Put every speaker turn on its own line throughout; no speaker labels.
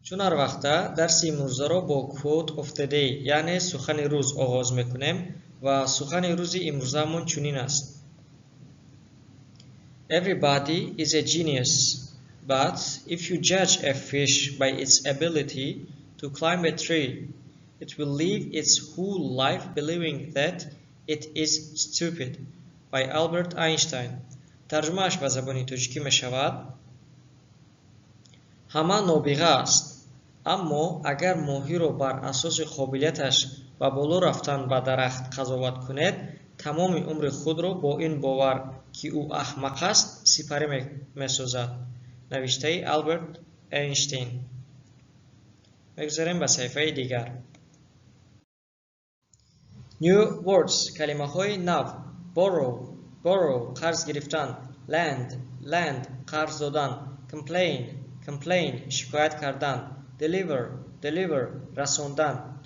چون هر وقتا درس امروزه رو با quote of the day یعنی سخن روز آغاز میکنیم و سخن روز امروزمون چنین است. Everybody is a genius, but if you judge a fish by its ability to climb a tree, it will live its whole life believing that it is stupid. by Albert Einstein. ترجمهش به زبان تاجیکی می شود: همه نابغه است، اما اگر ماهی را بر اساس قابلیتش به بالا رفتن به درخت قضاوت کنید، تمام عمر خود را با این باور که او احمق است سپری می‌سازد. نوشته آلبرت اینشتین. بگذاریم به صفحه دیگر. New words کلمه های نو: borrow قرض گرفتن، lend قرض دادن، complain شکایت کردن، deliver رساندن،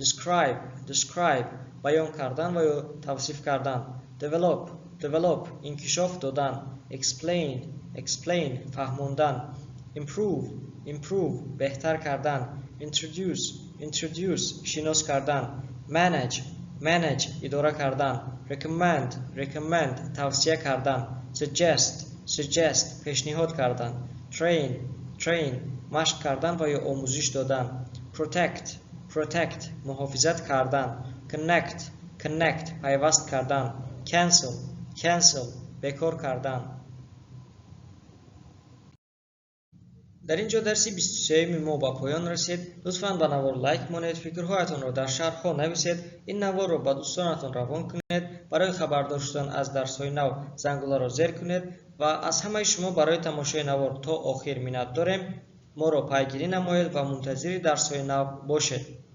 describe بیان کردن و یا توصیف کردن، develop انکشاف دادن، explain فهماندن، improve بهتر کردن، introduce شناس کردن، manage اداره کردن، recommend توصیه کردن، suggest پیشنهاد کردن، train مشق کردن و یا آموزش دادن، protect محافظت کردن، connect پیوست کردن، cancel بیکار کردن. در اینجا درس 23 ما با پایان رسید. لطفاً به نوار لایک مانید، فکرهایتان را در شرح ها نویسید، این نوار را به دوستانتان روان کنید. برای خبردار شدن از درس های نو زنگوله را زیر کنید و از همه شما برای تماشای نوار تا آخر منت داریم. ما را پیگیری نمایید و منتظر درس های نو باشید.